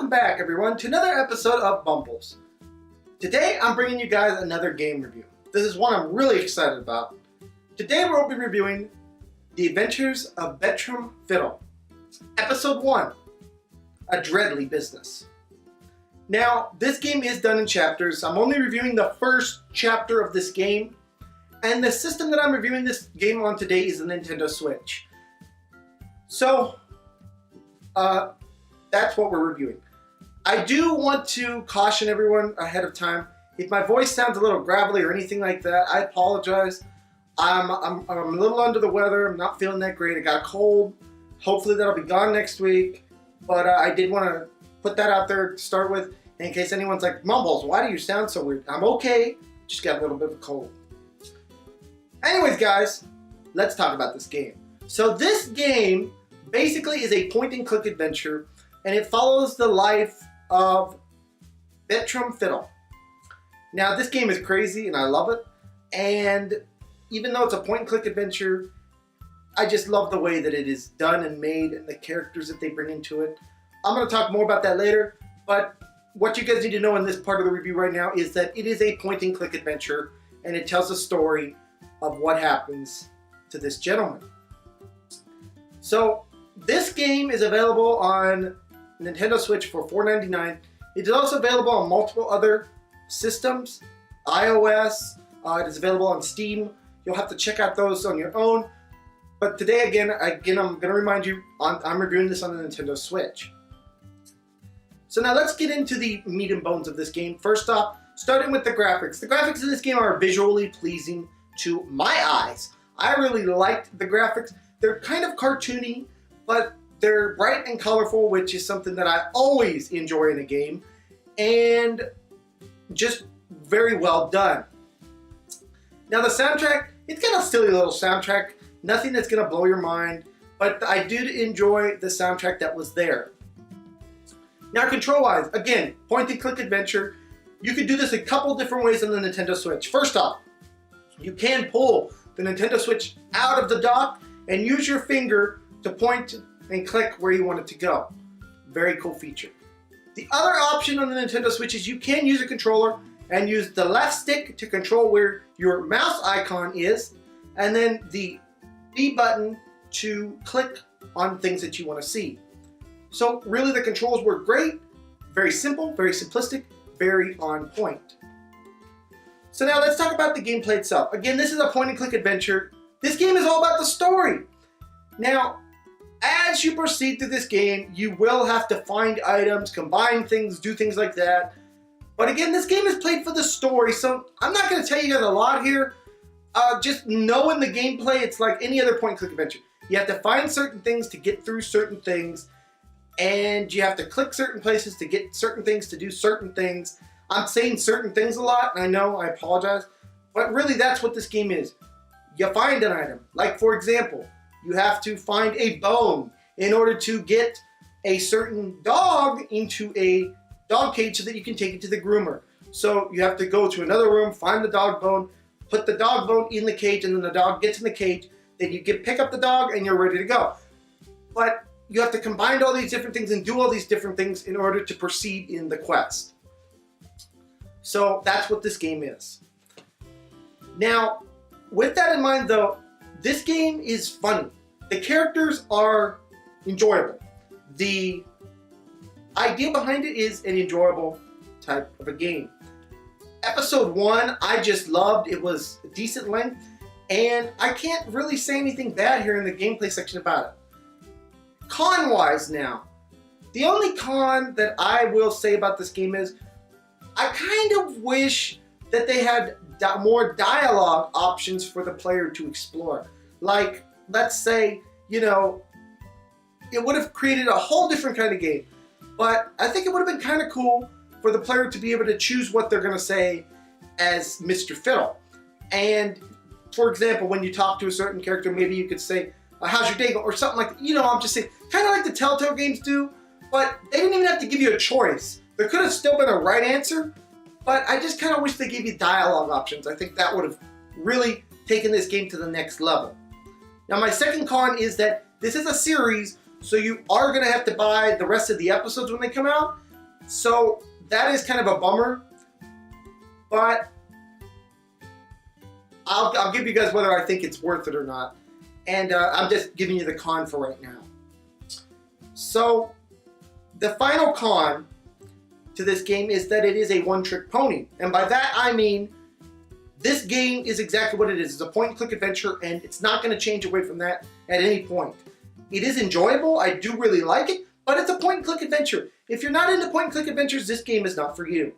welcome back everyone to another episode of Mumbles. Today I'm bringing you guys another game review. This is one I'm really excited about. Today we'll be reviewing The Adventures of Bertram Fiddle, Episode 1, A Dreadly Business. Now, this game is done in chapters. I'm only reviewing the first chapter of this game, and the system that I'm reviewing this game on today is the Nintendo Switch. So, that's what we're reviewing. I do want to caution everyone ahead of time. If my voice sounds a little gravelly or anything like that, I apologize. I'm a little under the weather. I'm not feeling that great. I got a cold. Hopefully that'll be gone next week. But I did want to put that out there to start with, in case anyone's like, Mumbles, why do you sound so weird? I'm okay. Just got a little bit of a cold. Anyways, guys, let's talk about this game. So this game basically is a point-and-click adventure, and it follows the life of Bertram Fiddle. Now, this game is crazy, and I love it. And even though it's a point-and-click adventure, I just love the way that it is done and made, and the characters that they bring into it. I'm going to talk more about that later, but what you guys need to know in this part of the review right now is that it is a point-and-click adventure, and it tells a story of what happens to this gentleman. So, this game is available on Nintendo Switch for $4.99. It is also available on multiple other systems, iOS. It is available on Steam. You'll have to check out those on your own. But today, again, I'm going to remind you, I'm reviewing this on the Nintendo Switch. So now let's get into the meat and bones of this game. First off, starting with the graphics. The graphics in this game are visually pleasing to my eyes. I really liked the graphics. They're kind of cartoony, but they're bright and colorful, which is something that I always enjoy in a game, and just very well done. Now the soundtrack, it's got a silly little soundtrack, nothing that's going to blow your mind, but I did enjoy the soundtrack that was there. Now control-wise, again, point-and-click adventure. You could do this a couple different ways on the Nintendo Switch. First off, you can pull the Nintendo Switch out of the dock and use your finger to point and click where you want it to go. Very cool feature. The other option on the Nintendo Switch is you can use a controller and use the left stick to control where your mouse icon is, and then the B button to click on things that you want to see. So really the controls were great, very simple, very simplistic, very on point. So now let's talk about the gameplay itself. Again, this is a point and click adventure. This game is all about the story. Now, as you proceed through this game, you will have to find items, combine things, do things like that. But again, this game is played for the story, so I'm not going to tell you guys a lot here. Just knowing the gameplay, it's like any other point-and-click adventure. You have to find certain things to get through certain things, and you have to click certain places to get certain things, to do certain things. I'm saying certain things a lot, and I know, I apologize, but really that's what this game is. You find an item, like for example, you have to find a bone in order to get a certain dog into a dog cage so that you can take it to the groomer. So you have to go to another room, find the dog bone, put the dog bone in the cage, and then the dog gets in the cage. Then you pick up the dog and you're ready to go. But you have to combine all these different things and do all these different things in order to proceed in the quest. So that's what this game is. Now, with that in mind though, this game is funny. The characters are enjoyable. The idea behind it is an enjoyable type of a game. Episode 1, I just loved. It was a decent length, and I can't really say anything bad here in the gameplay section about it. Con-wise now, the only con that I will say about this game is I kind of wish that they had more dialogue options for the player to explore. Like, let's say, you know, it would have created a whole different kind of game. But I think it would have been kind of cool for the player to be able to choose what they're going to say as Mr. Fiddle. And, for example, when you talk to a certain character, maybe you could say, how's your day going? Or something like that. You know, I'm just saying, kind of like the Telltale games do, but they didn't even have to give you a choice. There could have still been a right answer, but I just kind of wish they gave you dialogue options. I think that would have really taken this game to the next level. Now, my second con is that this is a series, so you are going to have to buy the rest of the episodes when they come out. So that is kind of a bummer, but I'll give you guys whether I think it's worth it or not. And I'm just giving you the con for right now. So the final con to this game is that it is a one-trick pony. And by that I mean this game is exactly what it is. It's a point-and-click adventure, and it's not going to change away from that at any point. It is enjoyable. I do really like it, but it's a point-and-click adventure. If you're not into point-and-click adventures, this game is not for you.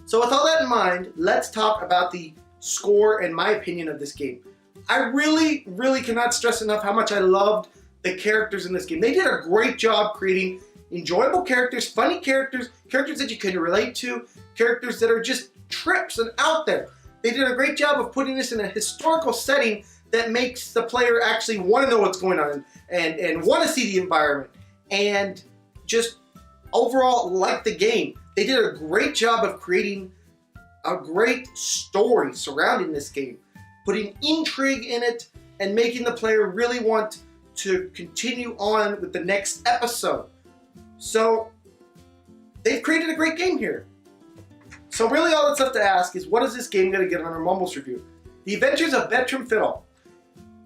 So with all that in mind, let's talk about the score and my opinion of this game. I really, really cannot stress enough how much I loved the characters in this game. They did a great job creating enjoyable characters, funny characters, characters that you can relate to, characters that are just trips and out there. They did a great job of putting this in a historical setting that makes the player actually want to know what's going on and want to see the environment and just overall like the game. They did a great job of creating a great story surrounding this game, putting intrigue in it and making the player really want to continue on with the next episode. So they've created a great game here. So really all that's left to ask is, what is this game going to get on our Mumbles review? The Adventures of Bertram Fiddle.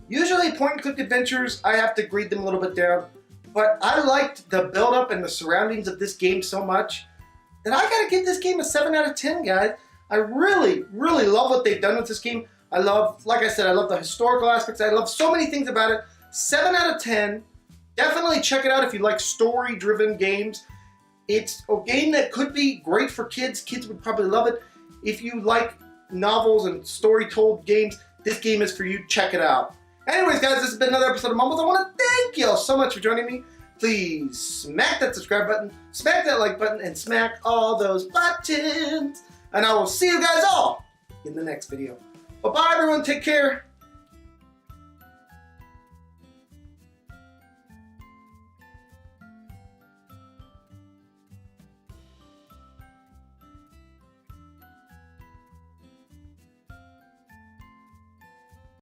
Usually point-and-click adventures, I have to grade them a little bit down, but I liked the build-up and the surroundings of this game so much that I got to give this game a 7 out of 10, guys. I really, really love what they've done with this game. I love, like I said, I love the historical aspects. I love so many things about it. 7 out of 10. Definitely check it out if you like story-driven games. It's a game that could be great for kids. Kids would probably love it. If you like novels and story-told games, this game is for you. Check it out. Anyways, guys, this has been another episode of Mumbles. I want to thank you all so much for joining me. Please smack that subscribe button, smack that like button, and smack all those buttons. And I will see you guys all in the next video. Bye-bye, everyone. Take care.